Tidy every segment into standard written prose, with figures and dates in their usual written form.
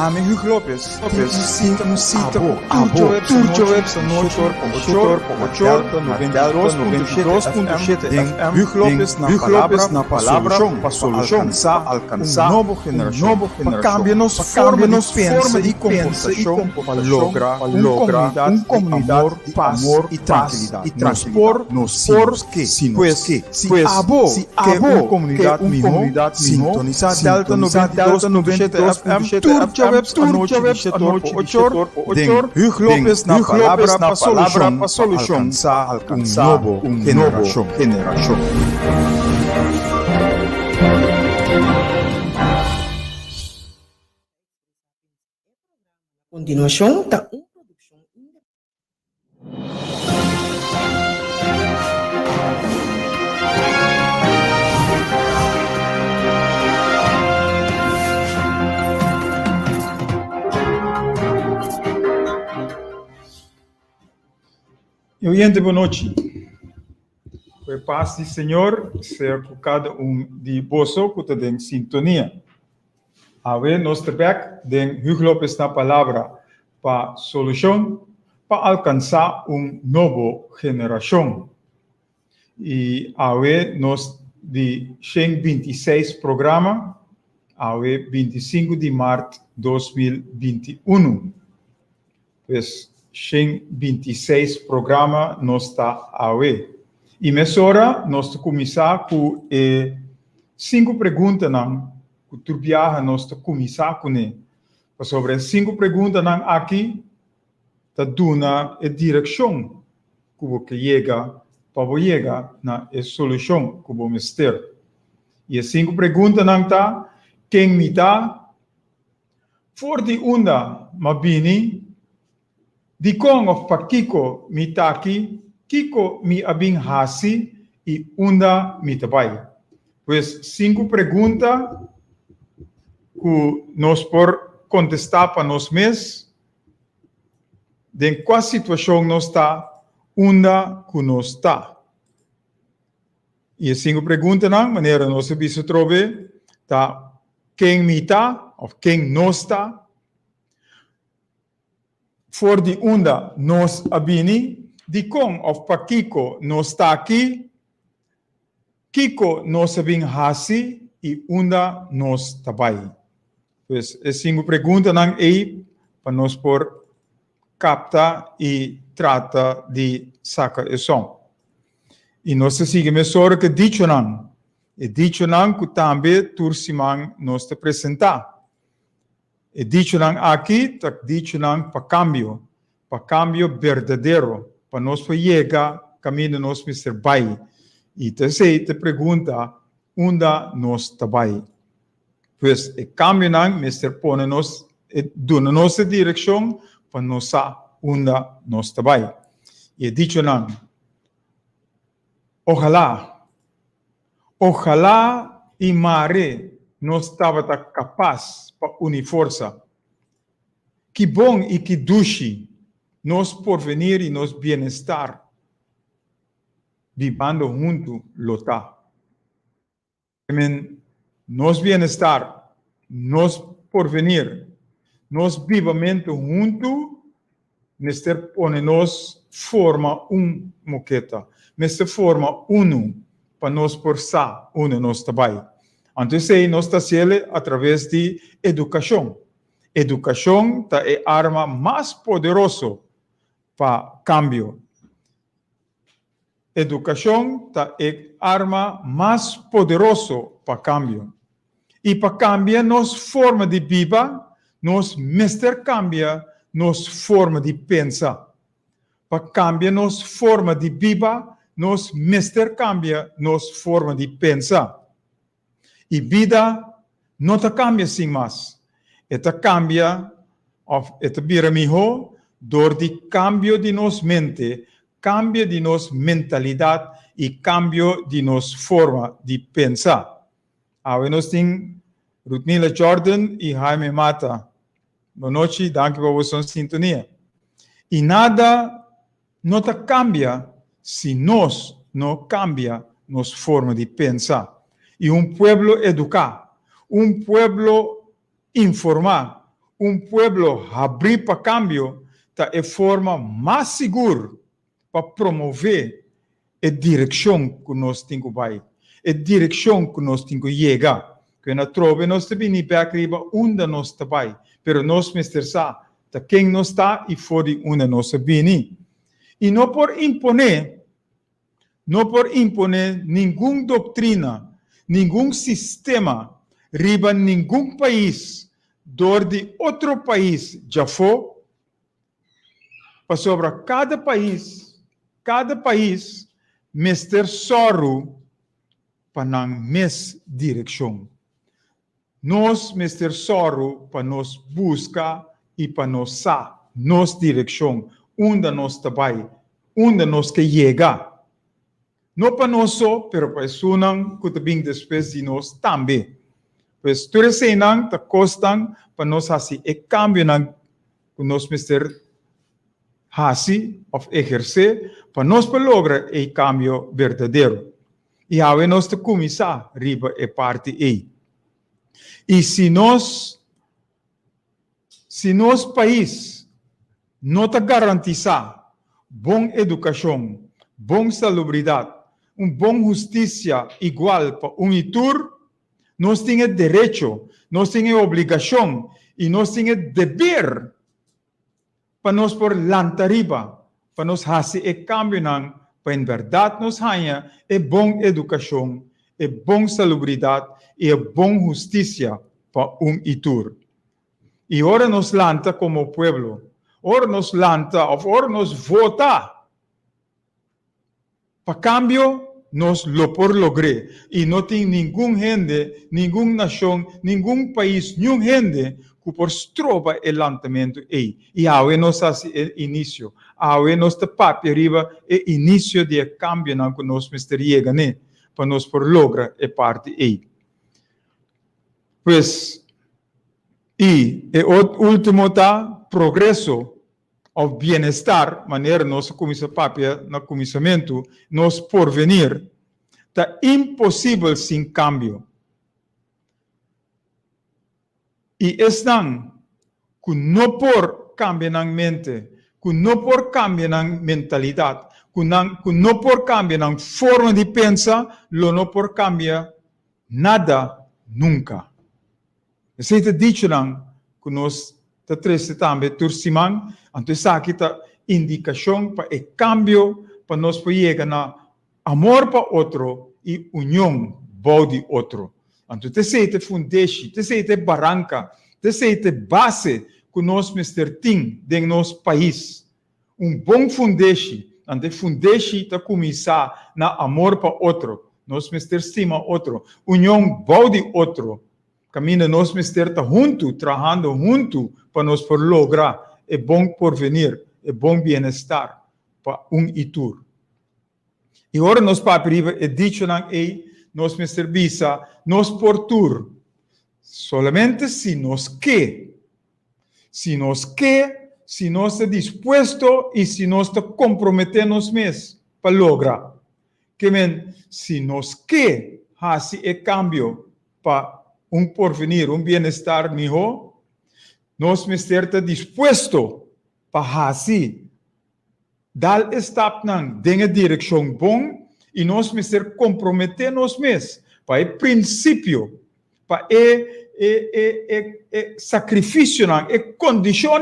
Ame Hugo Lopes, Musita, Turco Webs, Noordshore, Delta 92.7 FM, Hugo Lopes na palavra para alcançar novo geração. para cambia-nos forma de comportação para lograr comunidade de amor e tranquilidade. Nos por que, se abo que uma comunidade sintonizada Delta 92.7 FM, Turco Webs a noite de Ochor, Hugo Lopes na palavra para solução, alcançar geração. Continuação da produção Oyente, boa noite. Que a paz do Senhor seja com cada de vosotros que está em sintonia. Agora nós estamos em Hugo Lopes na palavra para solução, para alcançar nova geração. E agora nós de 126 programa, agora 25 de março de 2021. Pues 126 programa nós está agora. E nessa hora nós começar com 5 perguntas que turbiar nós começar com sobre 5 perguntas aqui tá duna a direção que você chega para chegar na solução que vamos ter. E as 5 perguntas tá quem me dá for de onda mabini di kong of pakiko mi taki kiko mi abing hasi e onda mi tabay. Pues 5 perguntas que nós por contestar para nós mesmos de qual situação nós está, onde que nós está. E as 5 perguntas, na maneira nós se trobe, tá quem me está, ou quem não está, for de onde nós abini, de com ou para Kiko nós está aqui, Kiko nós abin hasi e onde nós está bem. Pues, as 5 perguntas não é para nós por captar e trata de sacar o som. E nós seguimos a que dicho não. E dicho não que também tursimang nós te apresentar. E dicho não aqui, tak dicho não para cambio verdadeiro, para nós chegar caminho nós Mr. Bai. E te pergunta, onde nós está bem? Pues, o cambio não, Mr. pone nos, dona nossa direção para nós onde nós está bem. E dicho não, ojalá e mare nós estava capaz para unir força. Que bom e que duche nós porvenir e nós bem-estar vivendo junto lota. Nós bem-estar, nós porvenir, nós vivamente junto, neste pone-nos forma moqueta, nesta forma para nós forçar nós também. Então, nós está sendo através de educação. Educação é a arma mais poderosa para cambio. Educação é a arma mais poderosa para cambio. E para cambiar nossa forma de viver, nós mestre cambia nossa forma de pensar. Para cambiar nossa forma de viver, nós mestre cambia nossa forma de pensar. E vida não cambia assim mais. Ela cambia, ela vira melhor, door de cambio de nossa mente, cambio de nossa mentalidade e cambio de nossa forma de pensar. Agora nós temos Rutnila Jordan e Jaime Mata. Boa noite, danke por sua sintonia. E nada não cambia se nós não cambia nossa forma de pensar. E pueblo educar, pueblo informar, pueblo abrir para cambio, tá é forma mais segura para promover a direção que nós temos que vai, a direção que nós temos que chegar. Que na trove nós também nem perceba onde nós está vai, pero nós mister sa, tá quem nós está e fora onde nós vem. E não por imponer nenhuma doutrina, nenhum sistema, riba nenhum país, dor de outro país já foi, para sobre cada país, mister sorro para na mesma direção. Nós, mister sorro, para nos buscar e para nos sa, nos direção, onde nós vai, onde nós que chegar. Não para nós só, pero para isso não, que também depois de nós também. Pois tudo isso não está custando para nós assim, e cambio não, que nós mister assim, ou exercer, para nós para lograr o cambio verdadeiro. E aí nós te começar riba e parte aí. E se nós país não te garantizar boa educação, boa salubridade, boa justiça igual para itur, nós temos direito, nós temos obrigação e nós temos dever para nós por lantariba, para nós fazer o cambio não, para em verdade nós ganhar boa educação, boa salubridade e boa justiça para itur. E ora nos lanta como pueblo, ora nos lanta, ora nos vota. Para cambio, nós lo por lograr. E não tem nenhum gente, nenhuma nação, nenhum país, nenhum gente que por trova o lançamento aí. E aí nós faz o início. Aí nós te papi arriba o início de cambio na que nós misteria, né? Para nós por lograr a parte aí. Pois, e o último tá progresso ao bem-estar, maneira nós começa papia no começamento, nós porvenir, tá impossível sem cambio. E estão que não por cambio na mente, que não por cambio na mentalidade, que não por cambio na forma de pensar, não por cambio nada nunca. Esse é o dicho que nós te trece também turciman, então essa aqui é indicação para o cambio, para nós chegar na amor para outro e união para o outro. Então esse é o fundamento, esse é o barranca, esse é a base que nós mister tem em nosso país. Bom fundamento, então o fundamento está começar na amor para outro, nós mister estima outro, união para o outro. Caminho nós mister está junto, trabalhando junto para nós por lograr bom porvenir, bom bem-estar para itur. E agora nós para priva dicho não é nós mister bisa, nós por tur. Solamente se nós se nós está dispuesto e se nós está comprometemos mesmo para lograr. Que men, se nós hace o cambio para porvenir, bem-estar melhor, nós mister está dispuesto para fazer, dar step na direção bom e nós mister comprometer-nos mesmos para o princípio, para sacrifício, condição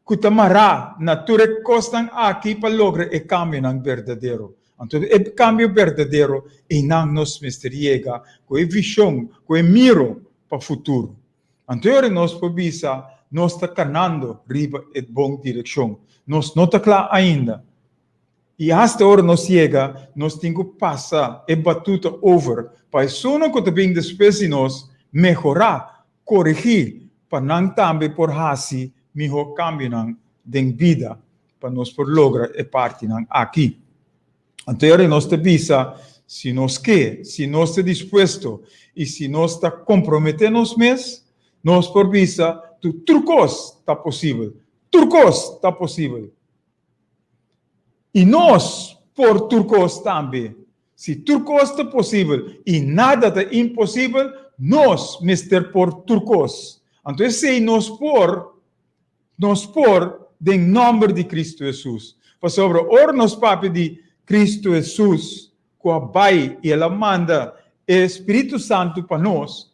que tamará na tua costa aqui para lograr o caminho verdadeiro. Então, o cambio verdadeiro e não nos misteriega com a visão, com a miro para o futuro. Então, nós podemos nós está caminhando riba em boa direção. Nós não está claro ainda. E hasta agora nós chega, nós temos que passar a batuta over para isso não que também depois de nós melhorar, corrigir, para não também por assim melhor cambio de vida para nós por lograr a parte aqui. Então, nós te visa, se nós está disposto e se nós está comprometendo-nos mesmo, nós por visa, turcos está possível. Turcos está possível. E nós, por turcos também. Se turcos está possível e nada está impossível, nós, mister por turcos. Então, se nos por em nome de Cristo Jesus. Por sobre ora nos papi de Cristo Jesus, que vai e ela manda o Espírito Santo para nós.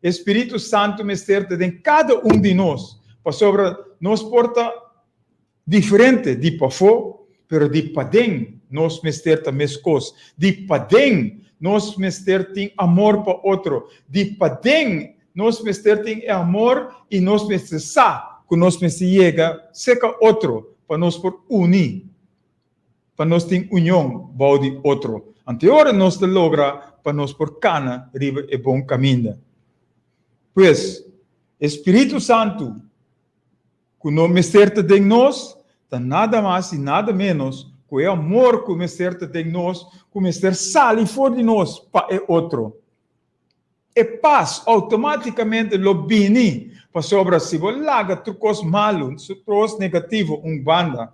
Espírito Santo mestre em cada de nós. Por sobre nos porta diferente de pafo, pero de padem nos mestre mes cos. De padem nos mestre tem amor para outro. De padem nos mestre tem amor e nos mestre sa. Que nós chega seca outro para nós por unir, para nós ter união de outro. Anterior nós logra para nós por cana riba e bom caminho. Pois Espírito Santo que não mestre de nós, tá nada mais e nada menos que o amor que mestre de nós, que mestre sale fora de nós para outro. E paz automaticamente lo bini. Para sobre se você larga trucos malos, trucos negativos, banda,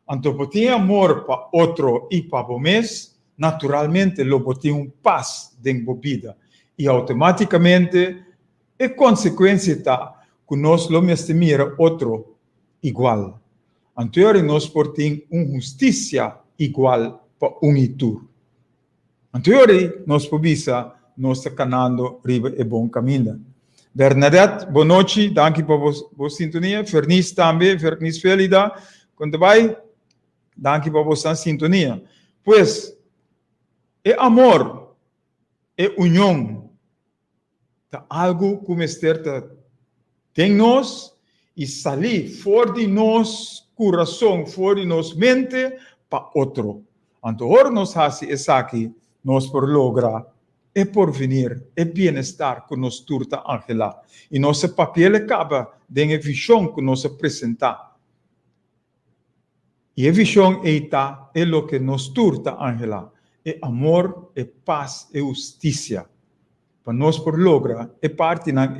então botem amor para outro e para vocês, naturalmente lo botem paz dentro da vida. E automaticamente, a consequência está que nós lo mira outro igual. Então, nós portem justiça igual para unitur. Então, nós podemos nós caminhando riba e bom caminho. Bernadette, boa noite, danke por vossa sintonia. Fernice também, Fernice Felida, quando vai, danke por vossa sintonia. Pois, é amor, é união, é algo que mestre tem nós e sair fora de nós coração, fora de nós mente para outro. Então, nós fazemos isso aqui, nós por lograr é porvenir, é bem-estar que nos turta Angela. E nosso papel acaba de visão que nos apresenta. E a visão é o que nos turta Angela. É amor, é paz, é justiça. Para nós por lograr, é parte na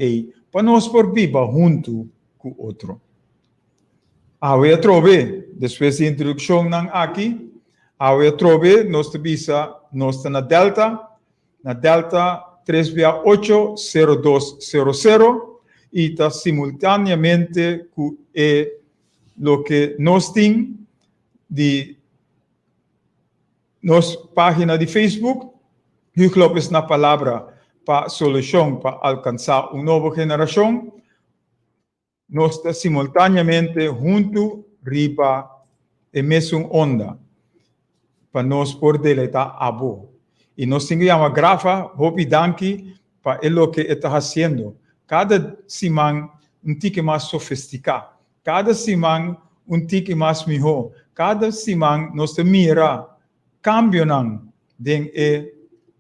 para nós por viver junto com o outro. Eu trove, depois da introdução aqui, eu trove, nós estamos na Delta, na Delta 368-0200 e está simultaneamente com o que nós temos de nossa página de Facebook, Hugo Lopes na palavra para solução para alcançar uma nova geração. Nós estamos simultaneamente junto, riba e mesma onda, para nós poder deletar a boa. E nós temos uma grafa, Hopi Danki, para o que está fazendo. Cada semana, tique mais sofisticado. Cada semana, tique mais melhor. Cada semana, nós mira cambio dentro do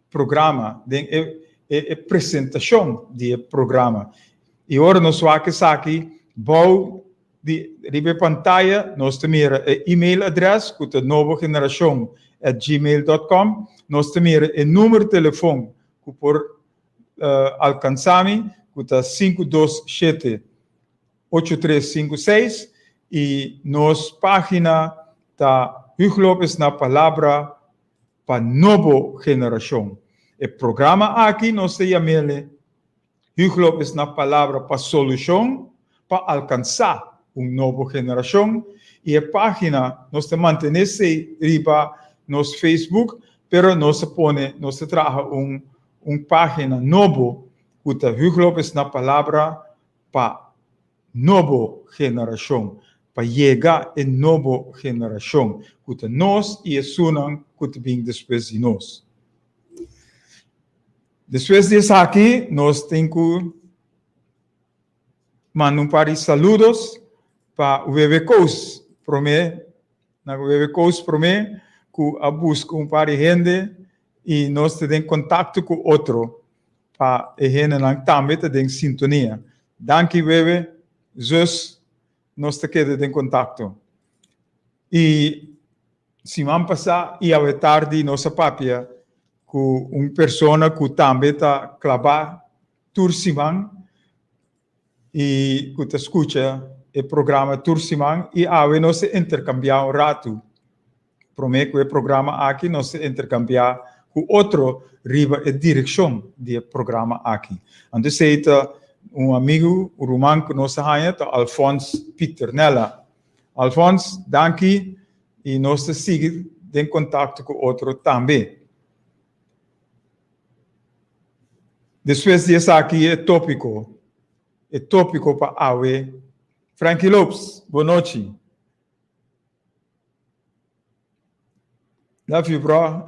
programa, dentro da apresentação do programa. E agora, nós vamos aqui, vou de pantalla, nós mira e-mail address, que é a nova geração, @gmail.com. Nós temos o número de telefone que por alcançar-me, que está 527-8356, e nossa página está Hugo Lopes na palavra para nova geração. O programa aqui nós chamamos Hugo Lopes na palavra para solução, para alcançar uma nova geração, e a página nós mantemos riba nos Facebook, pero nós traga página nova, que está Hugo Lopes na palavra para nova geração, para chegar a nova geração, que está nós e a Sunan, que está bem depois de nós. Depois disso aqui, nós temos que mandar par de saludos para o WebCoast, na WebCoast promete que a busca par de gente e nós temos contato com outro para a gente também ter sintonia. Danke, Webe, Jesus, nós temos em contato. E semana passada e à tarde nossa papia com uma pessoa que também está clavada turciman e que está escuta o programa turciman e nós intercambiar rato. Prometo que o programa aqui nós intercambiar com outro riba a direção do programa aqui. Então, amigo romano que nós temos, Alfonso Piternella. Alfonso, danke, e nós seguimos em contato com outro também. Depois desse aqui é tópico para Awe. Frankie Lopes, boa noite. Love you, bro.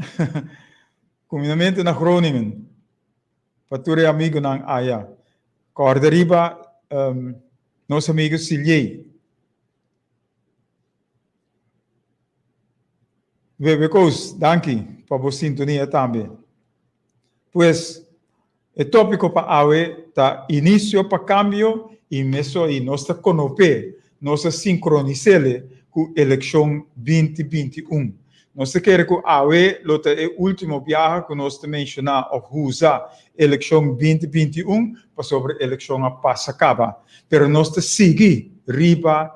Comunamente na Groningen. Pature amigo nang Aya. Corda riba, nosso amigo Silhei. Bebecos, danke para a sintonia também. Pois, o tópico para Awe está início para cambio e mesmo aí nós conhecer, nós sincronizar com a eleição 2021. Nós queremos que Awe lota o último viagem que nós mencionamos ou usar a eleição 2021 para sobre a eleição a Passacaba. Pero nós seguir riba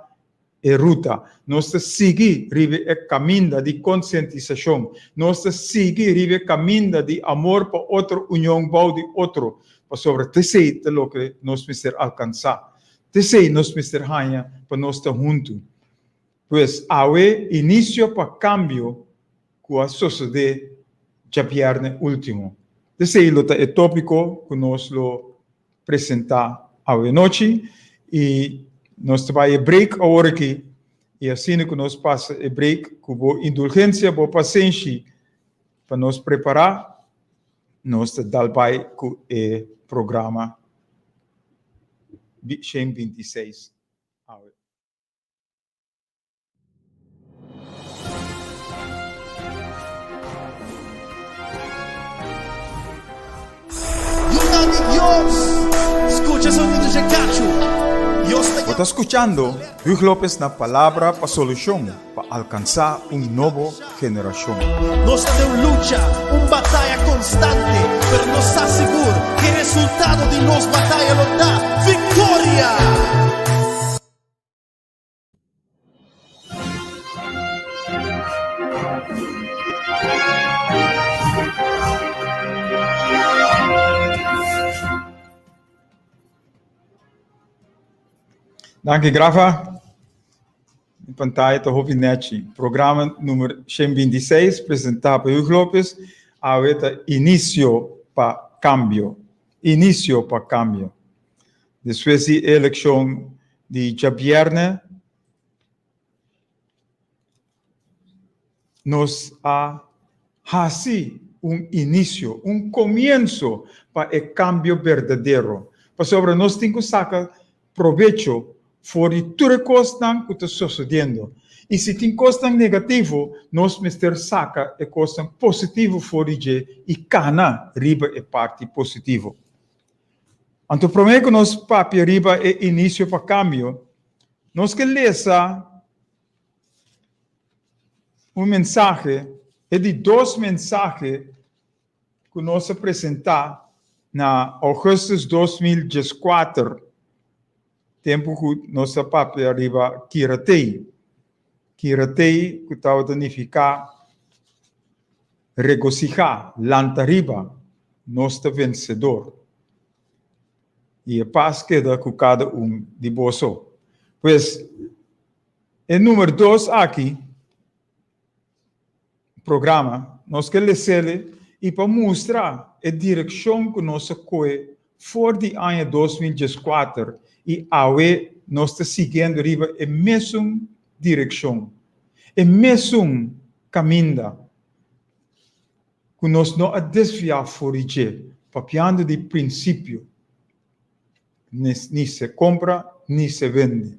e ruta. Nós seguir riba e caminho de conscientização. Nós seguir riba e caminho de amor para outra união bau de outro. Para sobre terceiro de lo que nós precisamos alcançar. Terceiro nós precisamos ganhar para nós estar juntos. Pois, Awe início para cambio com a sociedade já pierde último. Terceiro é tópico que nós lo apresentar Awe noite e nós vamos break agora aqui e assim que nós passa o break com boa indulgência, boa paciência para nós preparar, nós dar vai com o programa 26. Você está escuchando Hugh López na palavra para solução, para alcançar nova geração. Nós temos luta, batalha constante, mas nos assegura que o resultado de nossa batalha nos dá vitória. Danke, grava. Em pantalla está o Net. Programa número 126, apresentado por Hugh López. Ahorita, início para cambio. Início para cambio. Depois da eleição de viernes, nós há assim início, começo para o cambio verdadeiro. Para sobre nós temos que sacar proveito for de tudo que está sucedendo. E se tem coisa negativa, nós precisamos sacar a coisa positiva fora de e cana riba é parte positiva. Então, primeiro que nós papi riba é início para cambio, nós que lesa mensagem, é de dois mensagens que nós apresentar na agosto de 2014, tempo que nossa papi arriba Kiratei, que estava danificar, regocijar, lantariba, nosso vencedor. E a paz queda com cada de vós. Pois, o número 2 aqui, programa, nós queremos ler e para mostrar a direção que nós coi for de ano 2014 e awe nós está seguindo riba a mesma direção, a mesma caminho que nós não desviar fora de papiando de princípio, nem se compra, nem se vende.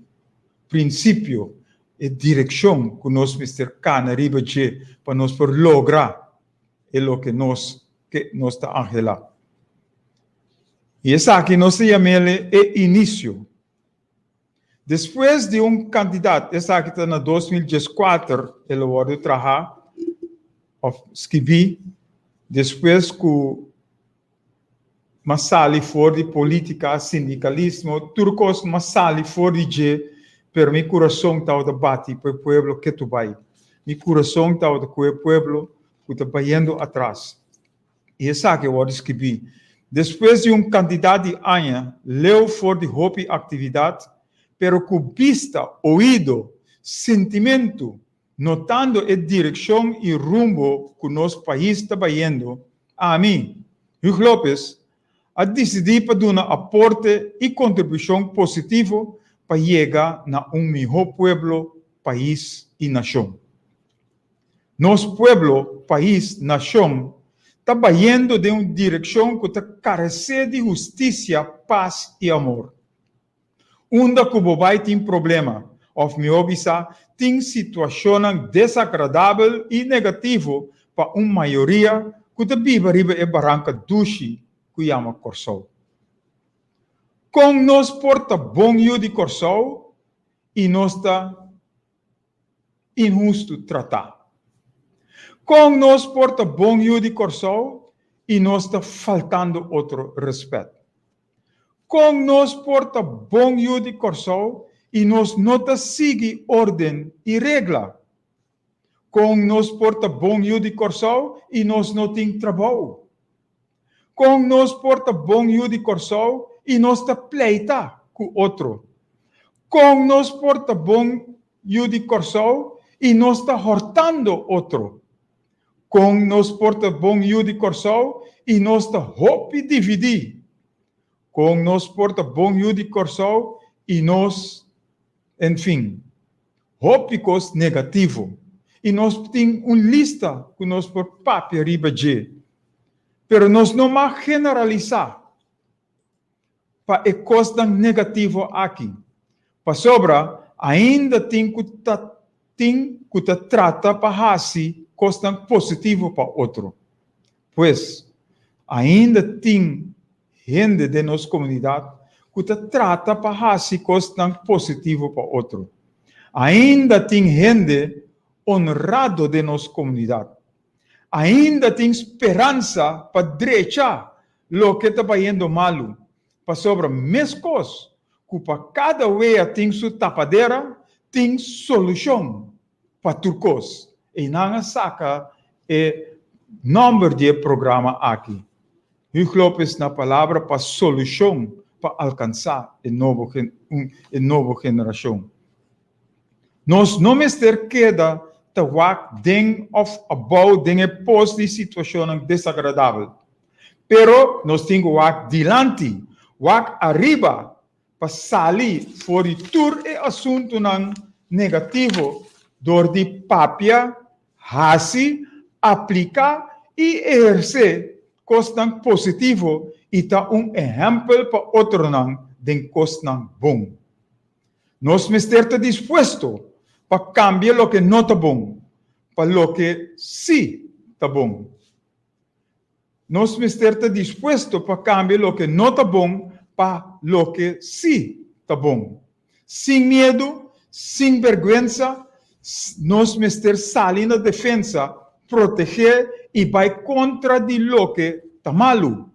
Princípio e direção que nós precisamos na riba de para nós por lograr é o que nós está angelando. E essa aqui nós chamamos de início. Depois de candidato, essa aqui está na 2014, ele vai trabalhar, escrever, depois que mas sali fora de política, sindicalismo, tudo coisa, mas sali fora de pero meu coração está de bate para o povo que tu vai. Meu coração está de o povo que está indo atrás. E essa aqui eu vou escrever. Depois de candidato de anos, leu for de hobby atividade, pero com vista, ouído, sentimento, notando a direção e rumbo que nosso país está indo, a mim, Hugo Lopes, a decidir para dar um aporte e contribuição positivo para chegar a melhor pueblo, país e nação. Nosso pueblo, país, nação, está indo de uma direção que está carece de justiça, paz e amor. Onde que o pai tem problema, ou me obisa, tem situação desagradável e negativa para uma maioria que está viva e barranca dushi que chama Corsou. Com nós porta bom de Corsou e nós está injusto tratar. Com nós porta bom de Corsou e nós está faltando outro respeito. Com nós porta bom de Corsou e nós não está seguindo ordem e regra. Com nós porta bom de Corsou e nós não tem trabalho. Com nós porta bom de Corsou e nós está pleita com outro. Com nós porta bom de Corsou e nós está hortando outro. Com nós porta bom de Corsou e nós está hopi dividir. Com nós porta bom de Corsou e nós, enfim, hópicos negativo. E nós temos uma lista que nós por papel riba de. Pero nós não vamos generalizar para a coisa negativa aqui. Para sobra, ainda tem que tratar para assim coisa positiva para outro. Pois, ainda tem gente de nossa comunidade que trata para assim coisa positiva para outro. Ainda tem gente honrado de nossa comunidade. Ainda tem esperança para drechar o que está indo mal. Para sobre mescos, que para cada vez tem sua tapadeira, tem solução para turcos. E não saca o número de programa aqui. Hugo Lopes na palavra para solução para alcançar a nova geração. Nós não me queda te wak ding of abou dinge pos die situação desagradável. Pero nós temos que wak dilante, wak arriba, para sair for de tur e assunto negativo, door de papia, hasi, aplicar e exercer coisa positivo e tá exemplo para outro den coisa bom. Nós me estar disposto para cambiar o que não está bom, para o que sim está bom. Nós me estar disposto para cambiar o que não está bom, para o que sim está bom. Sem medo, sem vergonha, nós me estar salindo na defesa, proteger e vai contra de lo que está malo.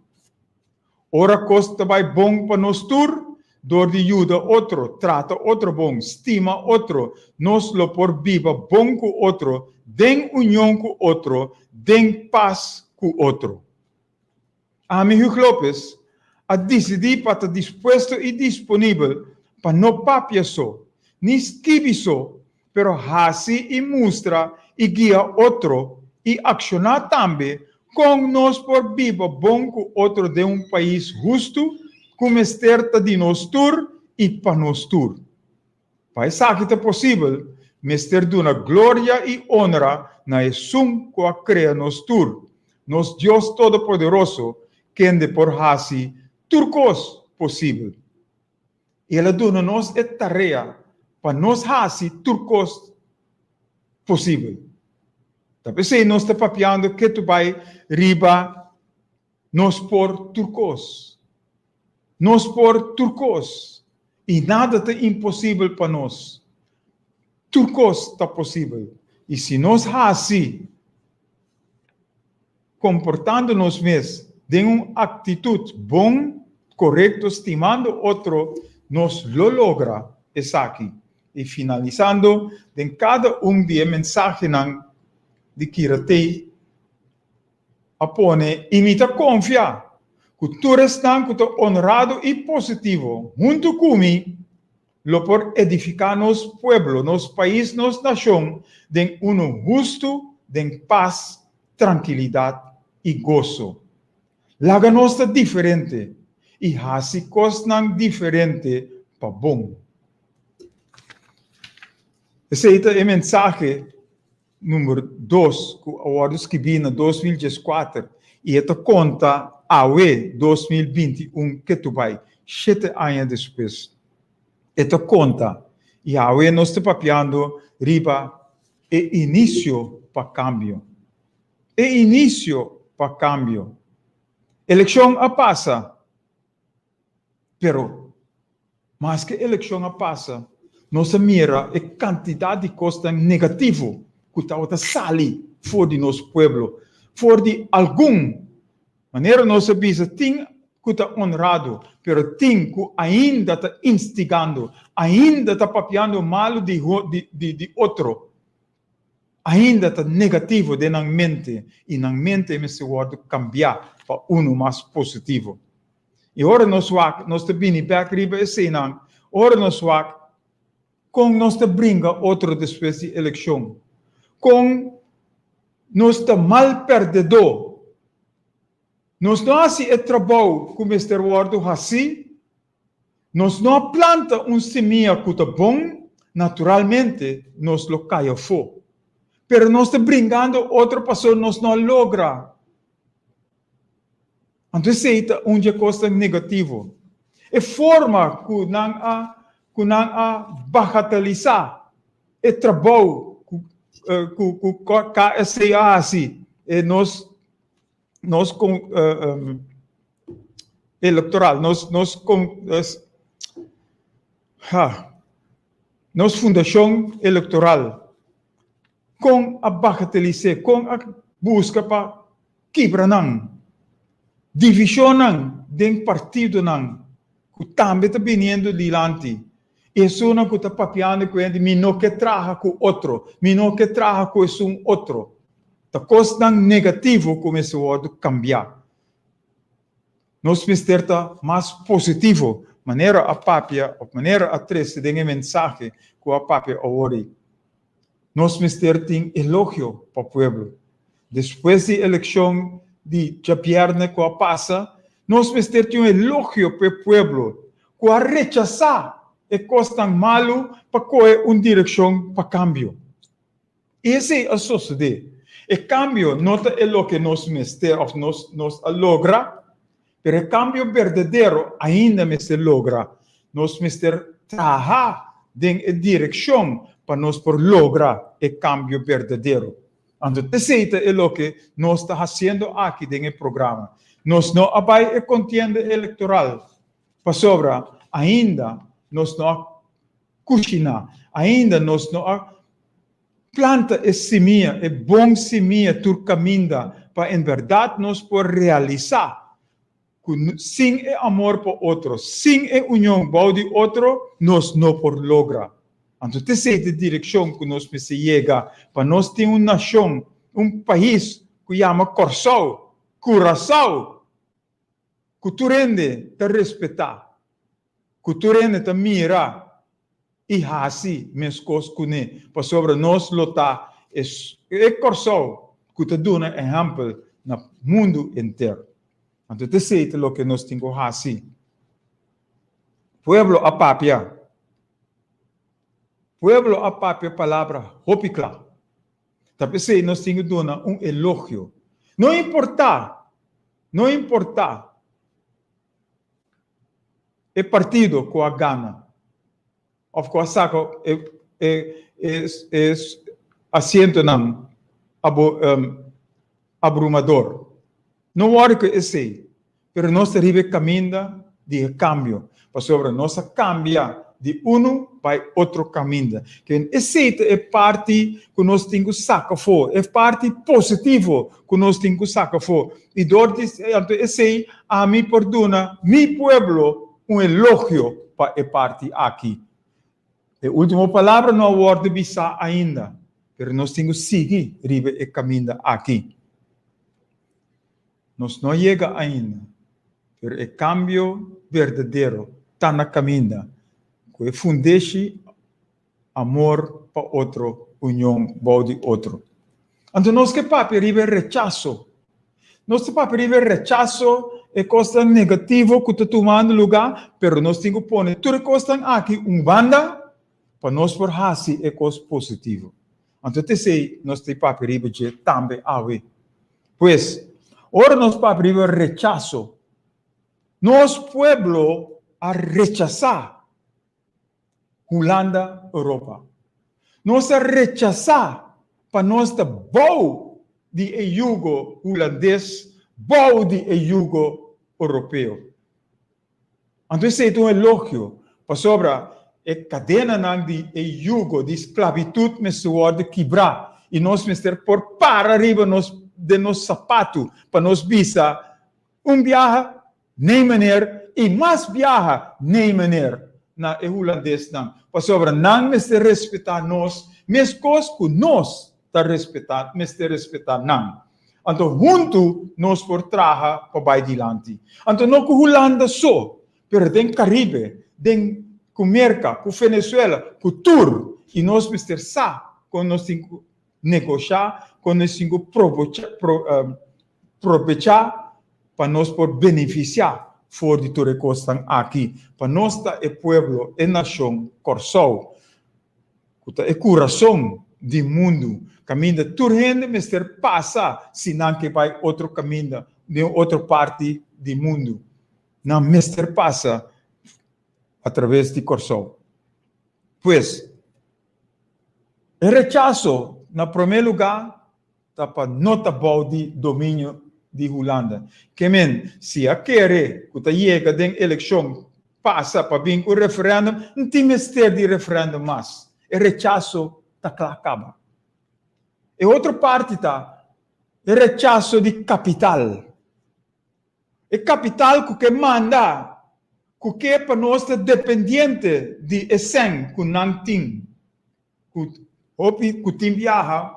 Ora costa vai bom para nós tur, door de ajuda outro, trata outro bom, estima outro, nós lo por viva bom com outro, den união com outro, den paz com outro. A mim, Hugo Lopes, a decidir para estar disposto e disponível para não papiar só, nem esquivar só, pero assim e mostra e guia outro e accionar também com nós por viva bom com outro de país justo, como esterta de nós tur e para nós tur. Para isso que é possível, mester duna glória e honra na esum que a cria nós tur. Nos Deus Todo-Poderoso, quem de por hasi turcos possível. Ele duna nos é tarefa para nós hasi turcos possível. Talvez se nós está papiando que tu vai riba nos por turcos. Nós por turcos. E nada está impossível para nós. Turcos está possível. E se nós assim, comportando-nos mesmos, de uma atitude bom, correto, estimando outro, nós lo logra isso aqui. E finalizando, em cada de mensagem de Kiratei, apone, imita confiar. Cultura están honrado y positivo. Junto conmigo, lo por edificar nos pueblo, nos país, nos nación, de uno justo, de paz, tranquilidad y gozo. Laga nos diferente y así cosas diferente pa bom. Esse é o mensagem número 2, que eu escrevi em 2014, e esta conta AUE 2021, que tu vai 7 anos depois. Esta conta, e AUE nós está papiando, riba, é início para cambio. É início para cambio. Eleição a passa, pero, mas que eleição a passa, nossa mira é quantidade de costa negativo que está sali fora de nosso povo, fora de algum maneira nossa bisa tem que está honrado, pero tem que ainda está instigando, ainda está papiando mal de outro, ainda está negativo de na mente, e na mente é esse word cambiar para mais positivo. E ora nós está bem back riba esse não, ora nós com nós te brinca outra depois de eleição, com nós te mal perdedor, nós não assim é trabalho como este word assim, nós não planta semente que é bom, naturalmente nós lo caia fora, pero nós te brincando outra pessoa nós não logra, então isso é coisa negativa, é forma que não bagatalizar o trabalho que se assim nós com eleitoral nós fundação eleitoral com a bagatalizar, com a busca para quebrar não divisão não dentro partido não que também está vindo adiante. Isso não está papiando com ele, não que traga com outro, não que traga com outro. Tá coisa negativo como esse word cambiar. Nós precisamos estar mais positivo, maneira a papia, maneira a triste de mensagem que a papia ori. Nós precisamos ter elogio para o povo. Depois da eleição de Japierne que passa, nós precisamos ter elogio para o povo, que a rechazar é coisa malo para coger direção para cambio. Esse é o suceder. E cambio não é o que nós precisamos, nós logra, mas o cambio verdadeiro ainda não se logra. Nós precisamos trabalhar em direção para nós por lograr o cambio verdadeiro. Então, esse é o que nós estamos fazendo aqui no programa. Nós não vai a contienda eleitoral, para sobra ainda nós não cozinha, ainda nós não planta a semente, é bom semente turcaminda, para em verdade nós por realizar, sem amor por outro, sem união com o outro, nós não por lograr. Então, essa é a direção que nós precisamos chegar, para nós ter uma nação, país que chama Curaçao, que tu rende te respeitar. Cultura te mira e assim mescos cune para sobre nós lutar é Curaçao que te dá um exemplo no mundo inteiro. Então esse é o que nós temos que fazer. Pueblo a papia palavra hopicla. Tapi se nós temos que dar elogio. Não importa é partido que a gana, ou que a saco é assento não abrumador. Não há que esse, mas nós arriba caminho de cambio, para sobre nós cambia de para outro caminho. Que esse é parte que nós temos que sacar fora, é parte positiva que nós temos que sacar fora. E dor esse a mim perdona, meu pueblo elogio para a parte aqui. A última palavra não é word bisa ainda, mas nós temos que seguir riba o caminho aqui. Nós não chega ainda, pero o cambio verdadeiro está na caminho, que funde amor para outro, união para outro. Então, nós que papi ribe rechazo. Nós papi ribe rechazo é coisa negativa que está tomando lugar, pero nós temos que pôr tudo coisa aqui banda para nós por hasi é coisa positiva. Então, te sei, nós te papi ribe de também awe. Pois, ora nós papi ribe rechazo. Nós pueblo a rechazar Holanda, Europa. Nós a rechazar para nós da bom de jugo holandês, bom de jugo europeu. Então, isso é um elogio para sobre a cadena de jugo, de esclavitud, mas se pode quebrar. E nós temos por para arriba de nosso sapato, para nós visar viagem, nem maneira, e mais viaja, nem maneira, na holandês não. Para sobre não me se respeitar nós, mas coisas que nós está respeitar, mas se respeitar não. Então, junto, nós por traja para vai adiante. Então, não que Holanda só, mas tem Caribe, tem América, com Venezuela, com Tur, e nós mister sa, quando nós temos que negociar, quando nós temos que aproveitar, para nós por beneficiar for de tudo que estão aqui, para nós é pueblo, é nação, coração, é coração do mundo, caminho de tudo gente, mas passa, se não que vai outro caminho, de outra parte do mundo, não, mas passa através de coração. Pois, o rechazo, no primeiro lugar, está para nota bom de domínio de Holanda. Que men, se a querer que chega de eleição, passa para vir o referendo, não tem mistério de referendo mais. O rechazo está claro, acaba. E outra parte está, o rechazo de capital. E capital que manda, que é para nós dependente de essência que não tem. Que tem viaja,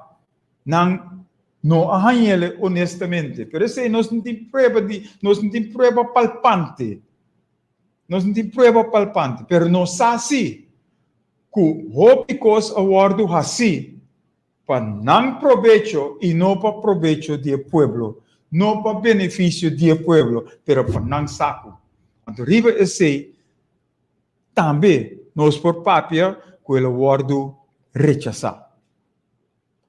não arranha ele honestamente. Por isso, nós não temos prova palpante. Nós não temos prova palpante. Mas nós sabemos que hopicos awardo assim para não proveito e não para proveito do povo. Não para benefício do povo, mas para não saco. Então, riba esse também nós por papel que ele awardo rechazar.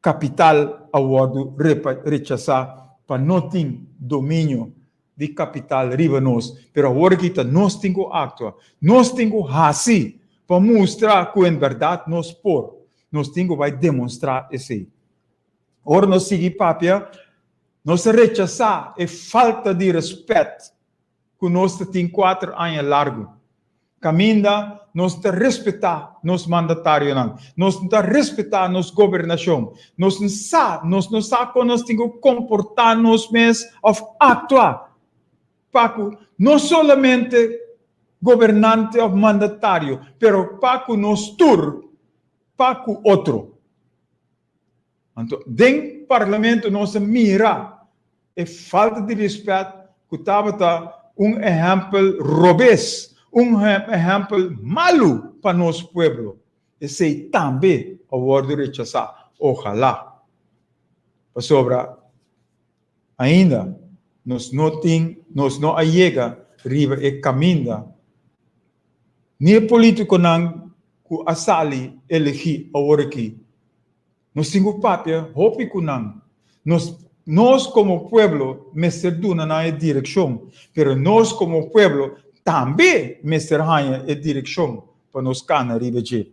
Capital awardo rechazar para não ter domínio de capital riba nós. Pero agora que nós temos actua, nós temos assim para mostrar que em verdade nós temos vai demonstrar esse. Ora nós seguir papel, nós rechazar é falta de respeito que nós temos 4 anos largo. Caminha, nós te respeitar nos mandatários, nós te respeitar nos governação, nós não sabemos como nós temos que comportar-nos mesmo ou actuar. Paco, não somente governante ou mandatário, pero Paco nós tur, Paco outro. Então, dentro do parlamento nós mira a falta de respeito que estava exemplo robês, exemplo malo para nosso povo. Esse também a ordem rechazar. Ojalá. Para sobra, ainda, nós não chega riba e caminho. Nem político não que asali elegi a hora aqui. Nós temos papel, hopi que não. Nós como pueblo, mesterduna na direção, pero nós como pueblo também mesterhanha a direção para nos cana ribeje.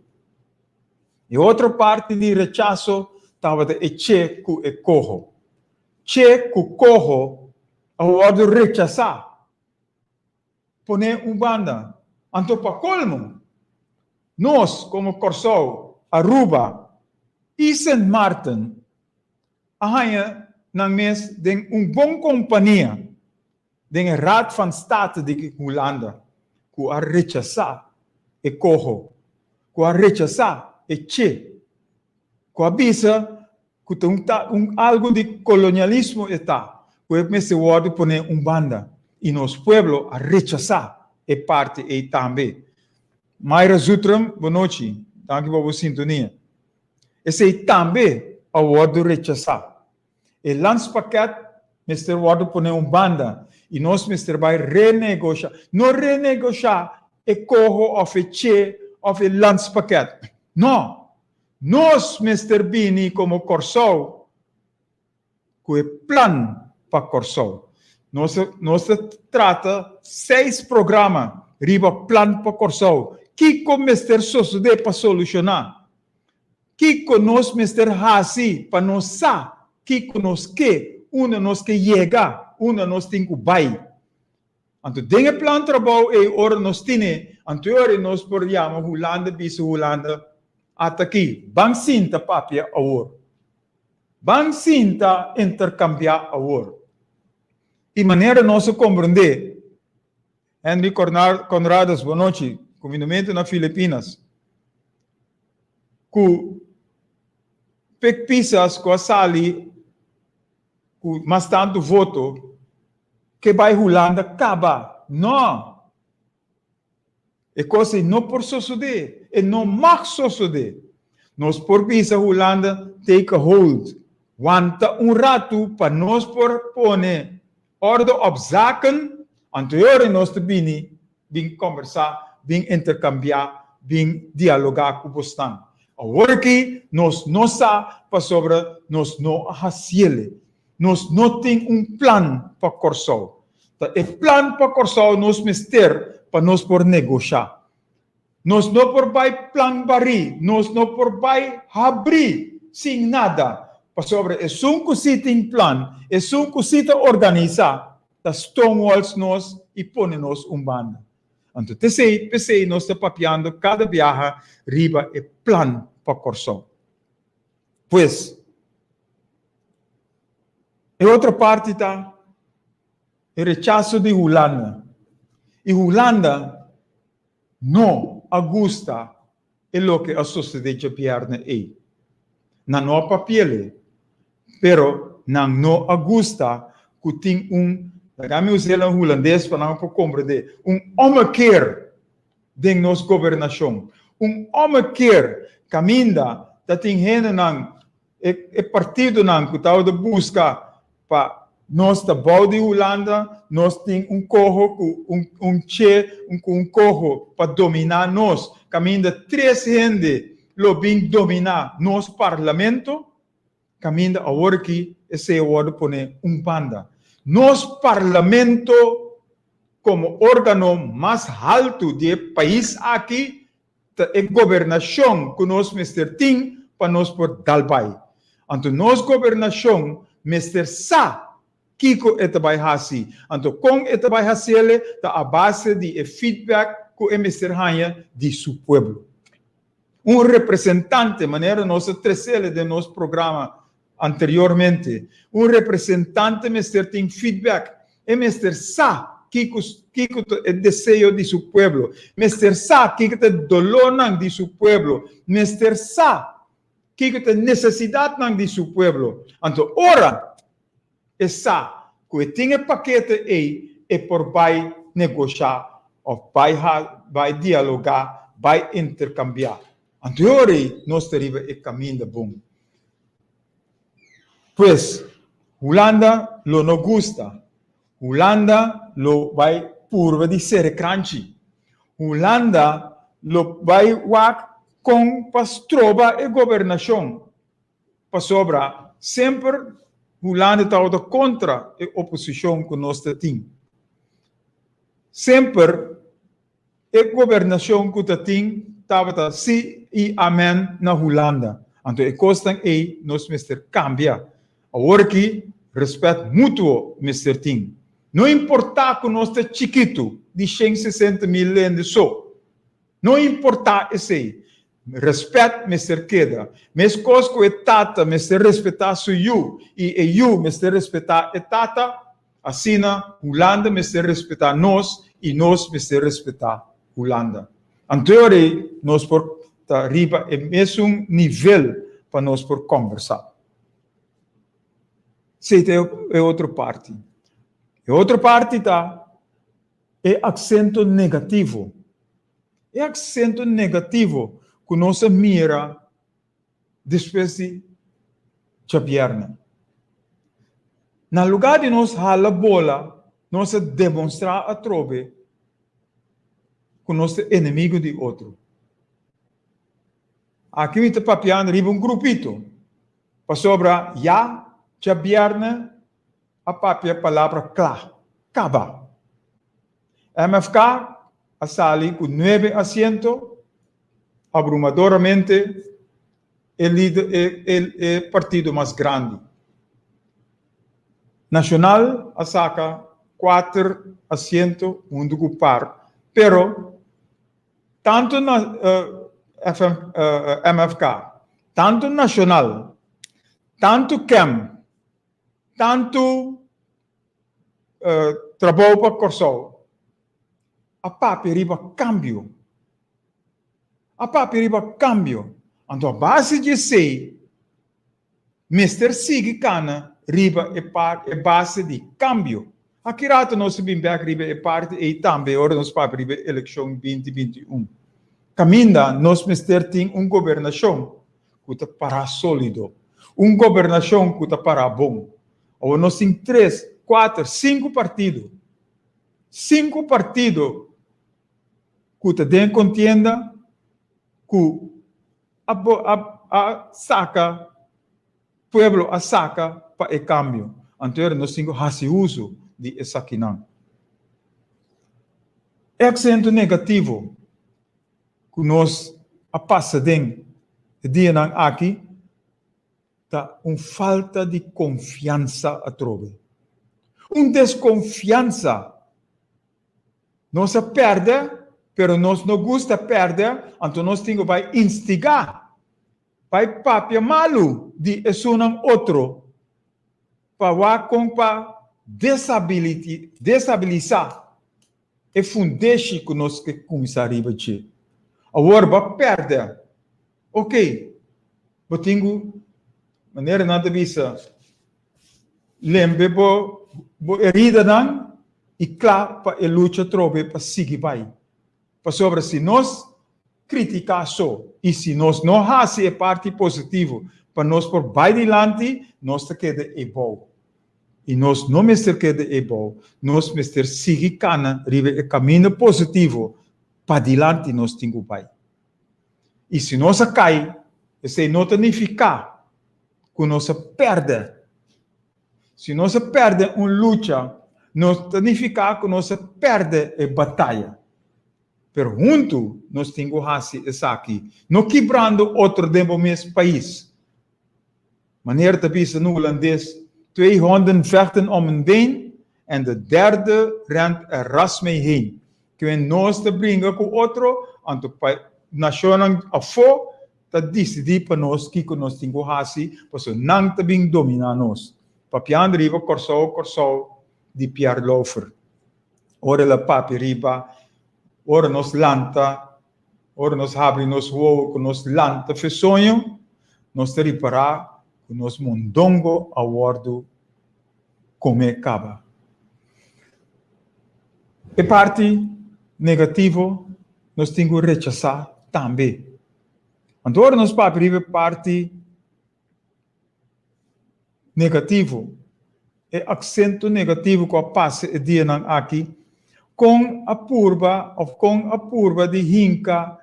E outra parte de rechazo estava de che ku e corro. Che ku corro a ordem rechazar. Poner banda. Anto para colmo, nós como Corsou, Aruba e St. Martin, arranha nang mes den bom companhia den Raad van State de Holanda que a rechazar e corro, que a rechazar e che, que avisa que tem algo de colonialismo está, que me se pode poner banda. e nosso pueblo a rechazar é parte e também. Mayra Zutram, boa noite. Danke por sua sintonia. Esse também a word rechazar. E landspaket, Mr. Ward põe banda e nós, Mr. vai renegociar. Não renegociar e corro of a che of a landspaket. Não. Nós, Mr. Bini, como Corsol, com o plano para Corsol. Nós trata 6 programas, riba plano para Corsol. Que com Mr. Sosode para solucionar? Que com nós, Mr. Hasi, para nós saber que conosco que, nós que chega, nós tem que vai. Então, dengue plano de trabalho e ora nós temos, então ora nós por chama Holanda, bisa Holanda, até aqui, bang sinta papia a ouro. Bang sinta intercambiar a ouro. E maneira nós compreender, Henry Conradas, boa noite, convidamento na Filipinas, que pecpisas com a sali, com mais tanto voto, que vai Holanda acaba. Não. É coisa não por suceder, e não mag suceder. Nós por visa Holanda take a hold. Wanta rato para nós por pone ordem op zaken, anterior nós te bem conversar, bem intercambiar, bem dialogar com você. Agora que nós não sabemos sobre nós não hacele, nós não temos plano para Corsol. O plano para Corsol nós mister para nós por negociar. Nós não por vai plan bari, nós não por vai abrir sem nada. Para sobre é um cosita em plano, é um cosita organizar, da Stonewalls nós e põe nós banda. Então, pensei, nós estamos papiando cada viagem, riba é plano para Corsol. Pois, e outra parte está o rechazo de Holanda. E Holanda não agusta o que a sociedade pierde aí. Não há papel, pero não agusta que tem Dagami usar em holandês para não compreender. Ommekeer de nossa governação. Ommekeer caminha da tem gente não é partido não que está de busca para nós da bouw de Holanda nós tem corro corro para dominar nós. Caminha 3 gente lo bem dominar nosso parlamento. Caminha agora que esse word põe banda. Nosso parlamento, como órgão mais alto do país aqui, é governação que nós tem para nós por dalbai. Então, nossa governação, Mr. Sa, Kiko vai fazer. Então, com vai fazer, a base de feedback que o Mr. Hanha de seu povo. Representante, maneira nossa terceira de nosso programa anteriormente, representante Mr. tem feedback, e Mr. Sa, que é desejo de seu povo, Mr. Sa, que é dolor de seu povo, Mr. Sa, que é necessidade de seu povo. Então, ora, essa, que tem paquete aí, é por vai negociar, ou vai dialogar, vai intercambiar. Então, ora, nós teremos o caminho bom. Pues, Holanda lo no gusta. Holanda lo vai purva de ser crunchy. Holanda lo vai wak com pastroba e governação. Pasobra, sempre Holanda está contra a oposição que nós temos. Sempre a governação que temos estava sim e amém na Holanda. Então, a costa é nós mister cambia. Agora que respeito mútuo, Mr. Ting. Não importa que nós estamos chiquito, de 160 mil de só. Não importa esse. Respeito, Mr. Queda. Mas coisa que é tata, Mr. respeitar su you. E you, Mr. respeitar é tata. Assim, Holanda, Mr. respeitar nós. E nós, Mr. respeitar Holanda. Então, nós por arriba é mesmo nível para nós por conversar. Essa é outra parte. A outra parte está é acento negativo. É acento negativo que nós mira depois de Chabierna. Na lugar de nós hala bola, nós demonstrar a trobe com nosso inimigo de outro. Aqui me está papiando um grupito. Para sobra, já, Chabierna, a papia palavra clá, caba. MFK, a sali com 9 asientos, abrumadoramente, el partido mais grande. Nacional, a saca 4 asientos, do par. Pero, tanto na MFK, tanto nacional, tanto CAM, tanto trabalho para Corsol, a papi riba cambio. A papi riba cambio. Então, a base de sei, Mr. Sigi Cana, riba é base de cambio. Aqui rato nós bimbeak riba é parte e também ora nós papi riba eleição 2021. Caminda nós Mr. tem governação que está para sólido. Governação que está para bom. Ou nós temos 3, 4, 5 partidos. 5 partidos que está dentro contienda que a saca, pueblo a saca para o cambio. Então, nós temos esse uso de essa aqui não. É acento negativo que nós a passa dentro dia não aqui, tá falta de confiança a trove. Desconfiança. Nós perde, pero nós não gosta perder, então nós temos que instigar, vai papia malu de um outro, para desabilizar e fundeixe que nós que começaria a ter. Agora vai perder. Ok, eu tenho maneira nada visa. Lembre bo herida não e claro para a luta trove para seguir vai. Para sobre se nós criticar só e se nós não fazemos a parte positiva para nós por vai adiante, nós te queda é bom. E nós não mestre queda é bom. Nós mestre seguir cana ribe o caminho positivo para adiante nós temos vai. E se nós cai, isso não significa que nós perde. Se nós perde uma luta, não significa que nós perde a batalha. Pero junto, nós temos que fazer isso aqui. Não quebrando outro dentro do mesmo país. Maneira de pensar no holandês, 2 honden vechten een been en de derde rent ras mee heen. Que nós te brinca com outro, anto nacional afo, ta decidi para nós que nós temos que fazer, para não te bem dominar nós. Papian riba corso de Pierre Lofer. Ora la papi riba, ora nos lanta, ora nos abre nos voa, que nos lanta fe sonho, nos te reparar, que nos mondongo a wordo come caba. E parte negativo, nós temos que rechazar também. Então, nós papi riba parte negativo, é acento negativo que passa o dia aqui, com a curva de hinca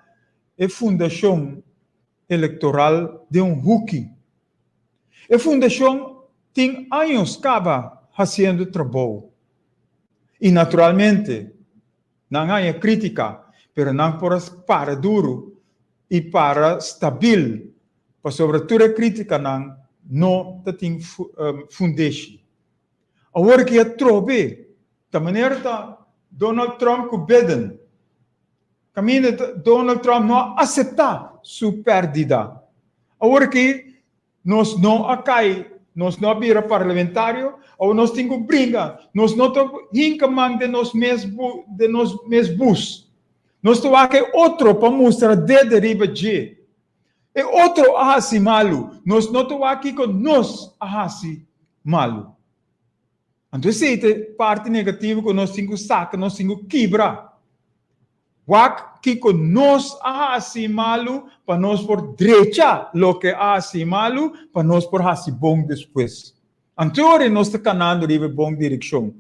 e fundação eleitoral de Huki. A fundação tem anos acaba fazendo trabalho. E naturalmente, não há crítica, mas não para duro e para stabil, para sobretudo a crítica não tem fundação. Agora que é trobe, da maneira que Donald Trump com Biden, caminho Donald Trump não aceita sua perdida. Agora que nós não acai, nós não vira parlamentário, ou nós temos que brigar, nós não estamos rincamando de nós mesmos. Nós estamos aqui outro para mostrar de deriva de. E outro ahasi malu. Nós não estamos aqui com nós ahasi malu. Então, essa parte negativa que nós temos que sacar, nós temos que quebrar. Wak que nós assim malo, para nós por direita, lo que assim malo, para nós por assim bom depois. Então, nós estamos caminhando em boa direção.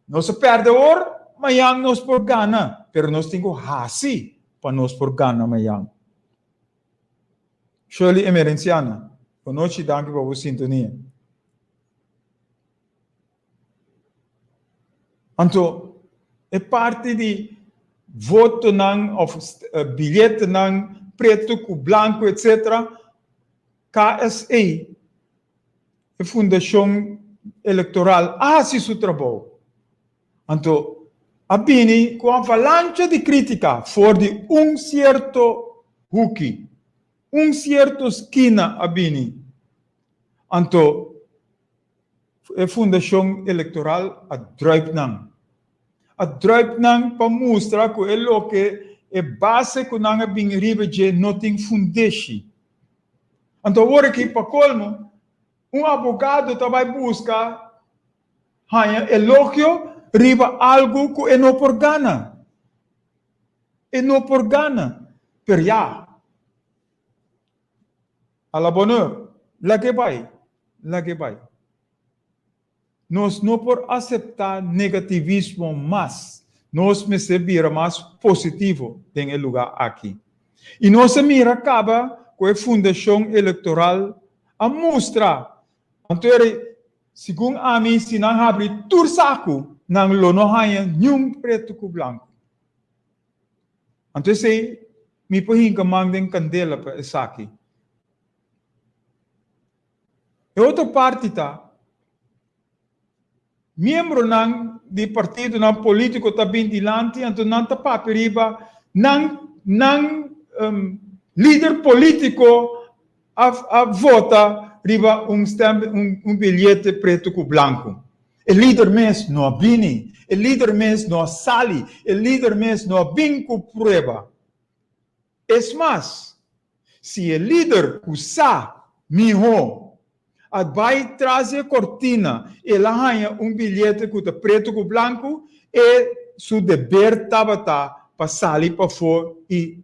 Nós perdemos, mas nós por gana, pero nós temos que assim, para nós por gana, mas Shirley Emerenciana, boa noite, danke por sua sintonia. Então, é parte de voto não, ou bilhete não, preto com branco, etc. KSA, a Fundação Eleitoral, assim seu trabalho. Então, a Bini, com a avalanche de crítica, for de certo huki, certo esquina a Bini. Então, a Fundação Eleitoral a drive não. A drive não para mostrar que é o que é base que não é bem riba de não tem fundation. Então, agora aqui para colmo, advogado vai buscar elogio riba algo que é não por gana. É não por gana. Pero já. A la bonheur, lá que vai. Nós não por aceitar negativismo mais, nós me servir mais positivo em lugar aqui. E nossa mira acaba com a Fundação Eleitoral a mostrar. Então, segundo a mim, se não abre tur saco, não não há nenhum preto com branco. Então, se me põe que mandem candela para esse aqui. E outra parte está. Membro de partido político também dilante, então não está paperiba, líder político a vota riba bilhete preto com branco. O líder mesmo não bini, o líder mesmo não sali, o líder mesmo não bem com prova. É mais, se o líder usa miho vai trazer cortina, ela ganha bilhete com preto com branco, e seu dever estava para sair para fora e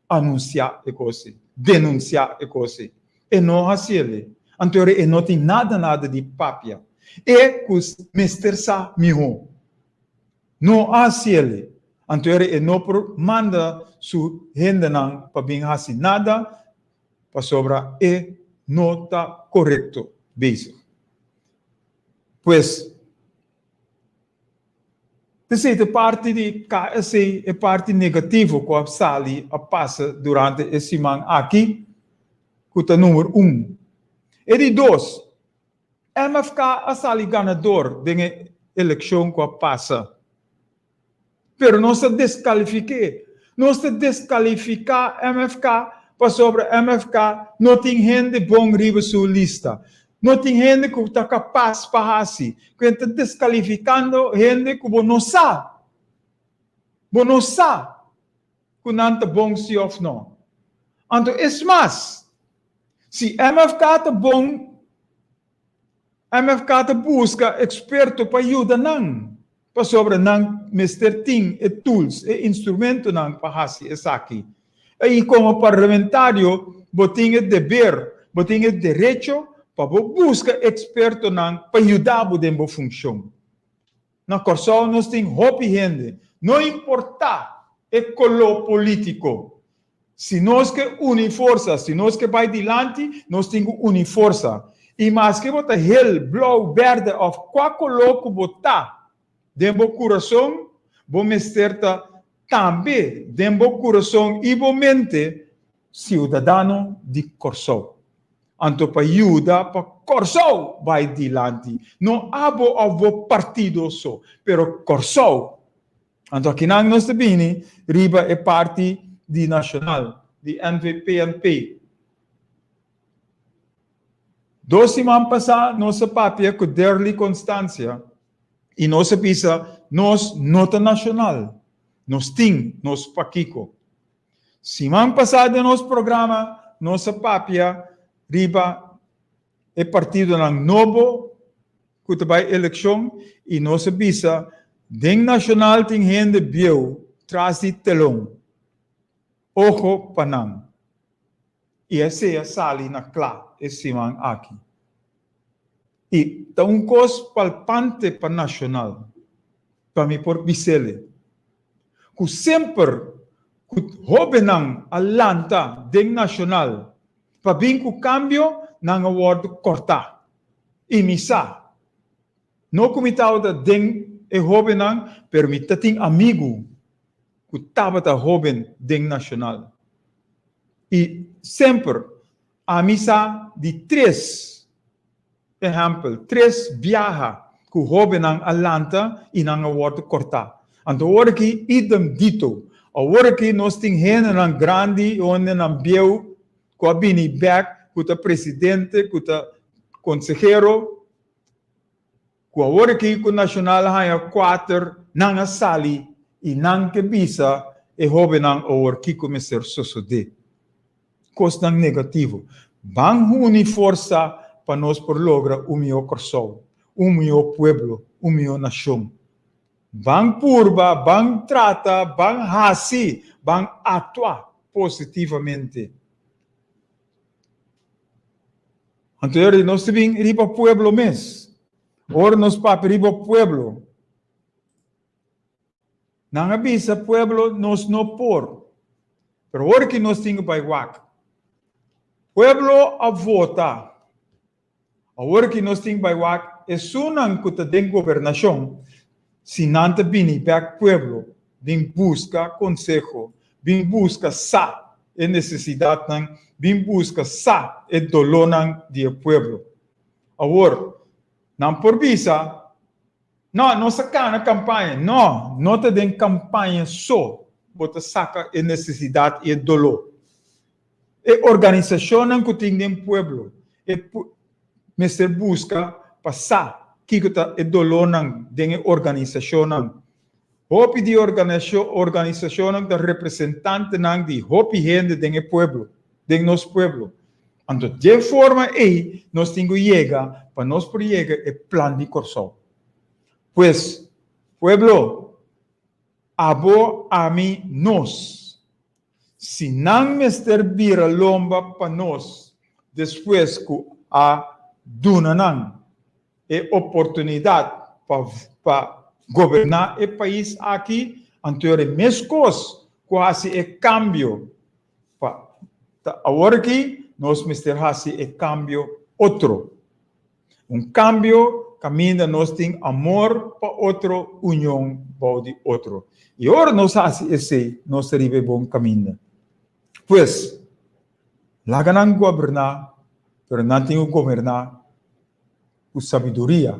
anunciar a coisa, denunciar a coisa. E não assim. Então, não tem nada de papia. E que os mestres sa miho. Não assim. Então, não manda sua gente para bem assim nada, para sobra e não está correto. Basic. Pois, essa parte de KSA é parte negativa que a Sali passa durante esse semana aqui, que é número 1. E de 2, MFK a Sali ganador da eleição que passa. Pero não se desqualifique. Não se desqualificar MFK para sobre MFK, não tem gente bom riba sua lista. Não tem gente que está capaz para assim. Que está desqualificando gente que não sabe. Não sabe que não está bom se ou não. Então, é mais. Se MFK está bom, MFK está busca experto para ajudar não. Para sobre não, Mr. Ting, e tools, e instrumento não para assim, é aqui. E como parlamentário, você tem dever, você tem direito para buscar experto para ajudar a boa função. Na Corsol, nós temos hobby gente. Não importa o color político. Se nós que unir força, se nós que vai adiante, nós temos que unir força. E mais que botar hell, blue, verde, ou qual color que botar, dentro do coração, vou mestre também dentro do coração e da mente cidadano de Corsol. Então, para ajudar, para Corsol vai adiante. Não há o partido só, pero Corsol. Então, aqui nós também, riba é parte de nacional, de NVPNP. 2 semanas passadas, nossa papia com Derli Constância, e nossa pisa, nós nota nacional. Nós temos nosso Paquico. Semana passada, nosso programa, nossa papia, riba, é partido ng Novo, kuta by eleksyon, e nossa bisa, den nacional ting hende bieu, trasi telong, ojo panang. E esse é sali na clá, esse man aqui. E tá cos palpante para nacional, para mim por bisele. Que sempre, que hobenang alanta den nacional, para bem que cambio, nang award corta. E misa. No comitado da den e hobenang, permita ting amigo, que tabata hoben den nacional. E sempre, a misa de três, exemplo, três viaja que hobenang alanta e nang award corta. Anto hora que idem dito, a hora que nós tem gente nang grande, onde nang bieu, que a bini back, que a presidente, que a consejero, que a hora que o nacional haya 4, nang a sali, e nang que bisa, e hobenang a hora que começar a suceder. Coisa negativo. Bang uni força para nós por lograr o meu coração, o meu pueblo, o meu nação. Bang purba, bang trata, bang hasi, bang atua positivamente. Então, nós temos riba pueblo mes. Ora nós papi riba pueblo. Nang abisa pueblo nos no por. Pero ora que nós temos baiwak. Pueblo a vota. Agora que nós temos baiwak, é sunang kuta den governação, se não te bini back pueblo, vem busca consejo, vem busca sa e necessidade nang, vem busca sa e dolor nang de pueblo. Agora, não por visa, não saca na campanha, não te den campanha só, bota saca e necessidade e dolor. E organização nang kuting den pueblo, Mr. busca passar que é dolor nang den organização nang. Hopi di organização nang da representante nang di hopi gente den pueblo, den nos pueblo. Então, de forma aí, nós temos que chegar, para nós por chegar, é plano de corso. Pues, pueblo, abo a mim nós. Se não Mr. Bira lomba para nós, depois que a Dunanang é oportunidade para governar o país aqui, então é mesmo coisa, quase é cambio. Agora que nós precisamos fazer cambio outro. Cambio, caminho nós temos amor para outro, união para o outro. E agora nós fazemos esse, nós teremos bom caminho. Pois, lá não governar, pero não tem que governar com sabedoria,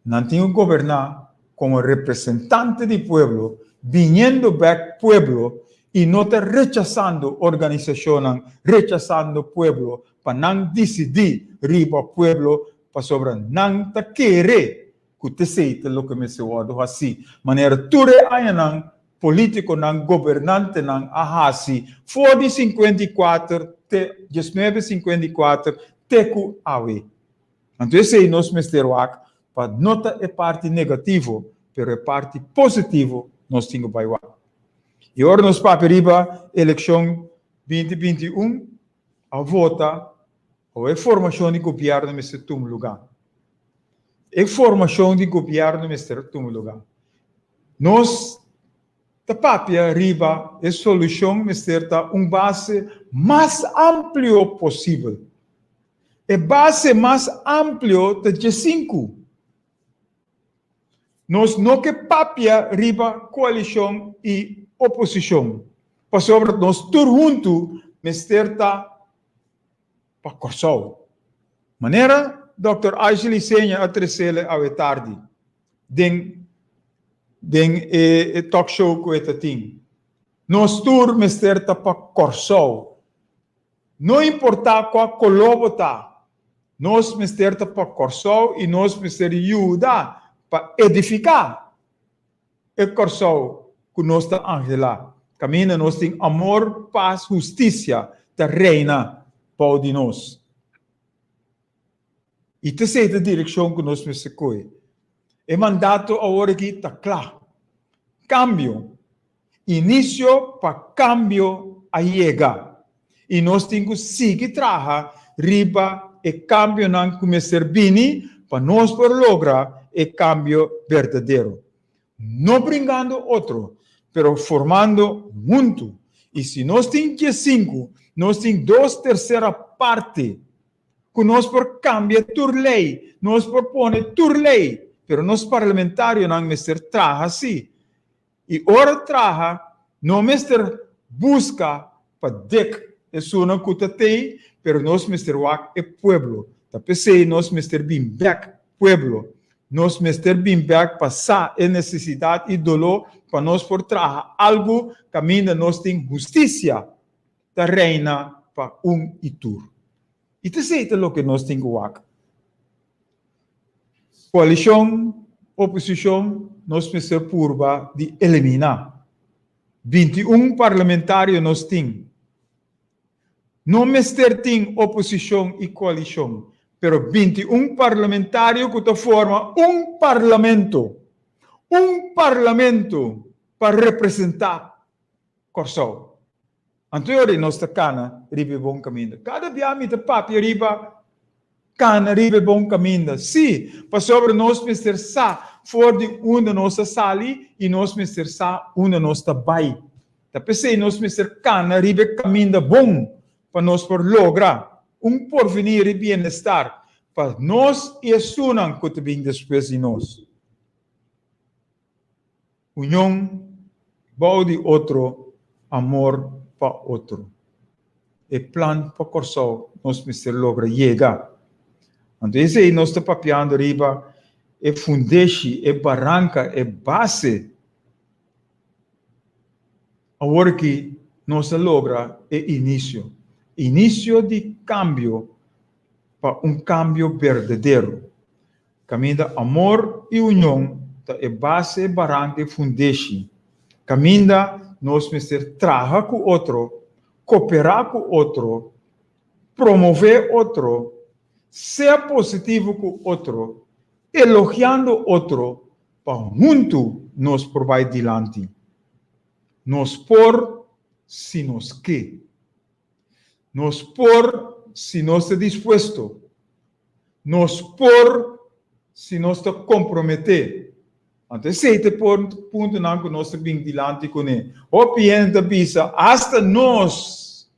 não tem que governar como representante do pueblo, vindo back pueblo e não está rechazando organização, rechazando o pueblo, para não decidir riba pueblo, para sobre não tá querer que te seita lo que me se wado assim, maneira tudo aí não político não governante não ahasi for de 54 te 1954 teku awe. Então esse é nosso mistério para nota é parte negativo, pero é parte positivo nós temos para o. E agora nós paperiba eleição 2021 a vota ou a formação de governo nesse lugar. A formação de governo nesse lugar. Nós da papia riba a solução misterta base mais amplo possível. A base mais amplo de G5. Nós não que papia riba coalição e oposição. Para sobre nós todos juntos misterta para corso. Maneira Dr. Ashley Senha a terceira à tarde. Den talk show que eu tenho. Nós todos misterta para corso. Não importa qual colobo tá. Nós misterta para corso e nós misterta ajudar para edificar. E corso que nós está angela. Caminha nós tem amor, paz, justiça, da reina para de nós. E terceira direção que nós precisamos escolher. O mandato agora aqui está claro. Cambio. Início para cambio a chegar. E nós temos que seguir trabalhar riba e cambio não começar bem para nós por lograr o cambio verdadeiro. Não brincando outro, pero formando junto. E se nós temos que 5, nós temos 2/3 parte que nós por cambiar tur lei, nós propone tur lei, pero nós parlamentários não mestre traja assim. E ora traja, não mestre busca para dek é sua cutatei, pero nós mestre wak é pueblo. Da PC nós mestre bim back pueblo. Nós mestre bim back passar a necessidade e dolor para nós por traja algo caminho nós tem justiça da reina para e tur. E terceiro, o que nós temos que fazer. Coalição, oposição, nós precisamos purba de eliminar. 21 parlamentários nós temos. Não mestre tem oposição e coalição, pero 21 parlamentários que formam parlamento para representar Corsão. Anteriormente, nós estamos ribe bom caminho. Cada dia me papi riba, cana ribe bom caminho. Sim, para sobre nós mister sa, for de uma nossa sali e nós mister sa uma nossa bai. Da pensei nós mister cana ribe caminho bom para nós por lograr porvenir e bem-estar para nós e sunam que vem depois de nós. União, bau de outro, amor para outro. E plan para Corsão, nós mister logra chegar. Então, esse aí nós estamos papiando riba, é fundeixe, é barranca, é base. Agora que nós logra é início. Início de cambio para cambio verdadeiro. Caminho de amor e união, é base, barranca e fundeixe. Caminho nós mister trabalhar com outro, cooperar com outro, promover outro, ser positivo com outro, elogiando outro, para junto nós por vai adiante. Nós por se nós quer. Nós por se nós está disposto. Nós por se nós está comprometer. Então, esse ponto não que nós estamos adiante com ele. O pienta bisa, hasta nós,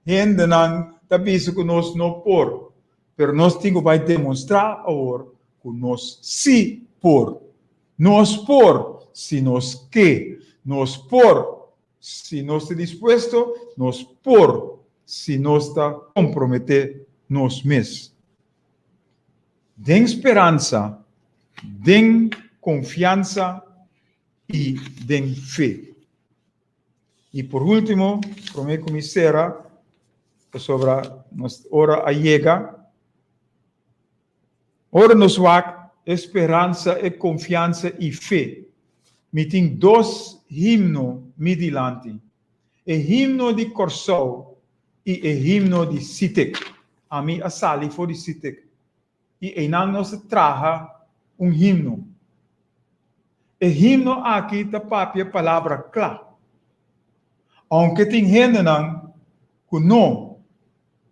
ainda não está bisa que nós não por. Pero nós temos que demonstrar agora que nós sim por. Nós por, se nós quer. Nós por, se nós está disposto. Nós por, se nós está comprometer nós mesmos. Den esperança, den confiança e den fé. E por último, para mim comissária, sobre a hora a chega, ora nos wak esperança e confiança e fé. Me tem 2 himnos midilante. O himno de Corsão e o himno de Sitek. A mim a sali for de Sitek. E ainda nós traga himno. O himno aqui está papia palavra clara. Aunque tem gente que não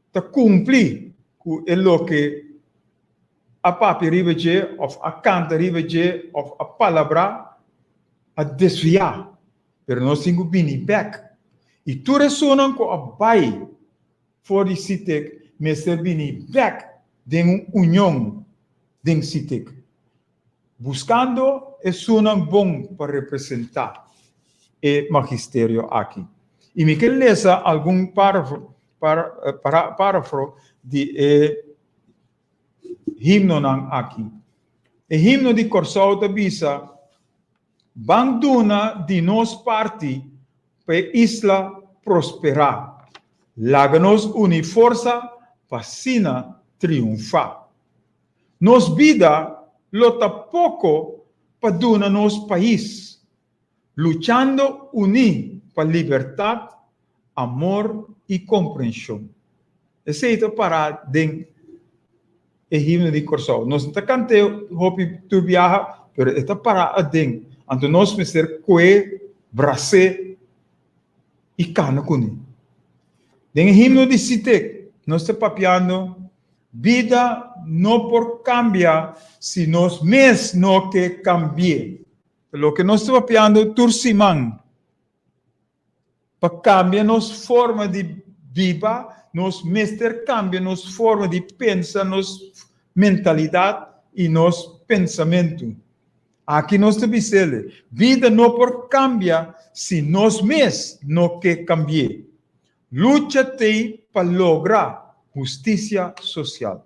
está cumprir com o que a papia ribeje, ou a canta ribeje, ou a palavra a desviar. Pero nós temos que vir back. E tu ressonan com a bai for de Sitek, mas vir back de uma união de Sitek. Buscando é sunam bom para representar o magistério aqui. E me quero ler algum parágrafo de himno aqui. O himno de Corsão da Bisa, banduna de nós parte para a isla prosperar. Laga-nos une força para sina triunfar. Nos vida lota pouco para duna nos país, luchando unir para liberdade, amor e compreensão. Esse é para den e himno de Corsau. Nós não cante hopi tu viaja, pero está para adem. Anto nós me ser coe, brase e cana kuni. Den himno de Sitek, nós está papiando vida não por cambia, se nós mes no que cambie. Lo que nós está papiando tursimang. Para cambiar nos forma de viva, nos mester cambia nos forma de pensar, nos mentalidade e nos pensamento. Aqui nós te dizemos, vida não por cambia, se nós mes no que cambie. Lucha te para lograr justiça social.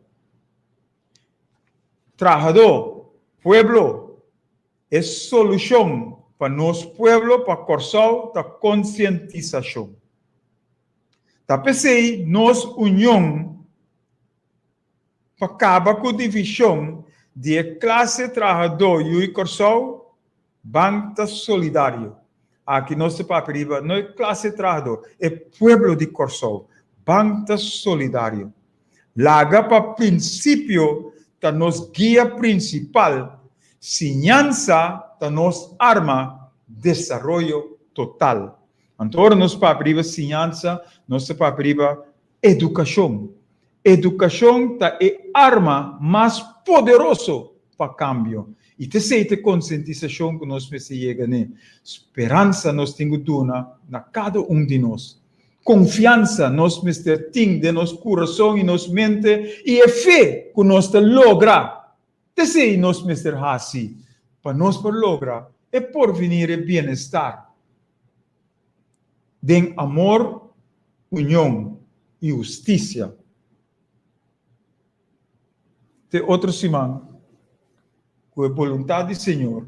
Trabajador, pueblo, é solução para nosso pueblo, para Corsau, da conscientização. Da pensei, nós união, para acabar com a divisão de classe trabalhador e Corsau, banca solidário. Aqui nós se paperiba, não é classe trabalhador, é pueblo de Corsau, banca solidário. Laga para princípio, da nos guia principal, ciência da nos arma, desenvolvimento total. Então, nos paperiba ciência, nos paperiba educação. Educação é a arma mais poderosa para cambio. E te sei te conscientização que nós precisamos chegar, né? Esperança nós temos na cada de nós. Confiança nós precisamos ter de nosso coração e nossa mente e a fé que nós logra. Te sei nós precisamos assim. Para nós lograr é por venir e bem-estar. De amor, união e justiça. De outro semana, com a vontade do Senhor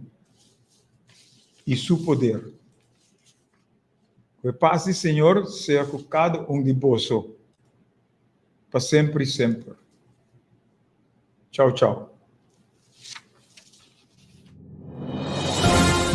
e seu poder. Que a paz do Senhor seja com cada de vós, para sempre e sempre. Tchau, tchau.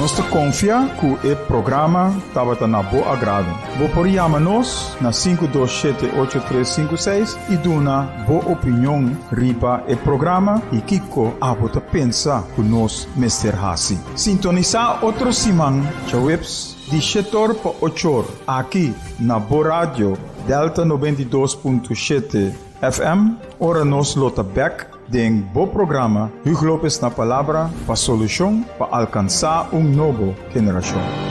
Nós te confia que o programa estava na boa agrado. Vou por chamar-nos na 527-8356 e dar boa opinião riba o programa e Kiko a você pensa que nós Mr. Hassi. Sintonizar outro semana, Chaweps, de 7 para 8 aqui na Boa Rádio Delta 92.7 FM, ora nos lota back. Den bom programa, Hugo Lopes na palavra para solução para alcançar novo geração.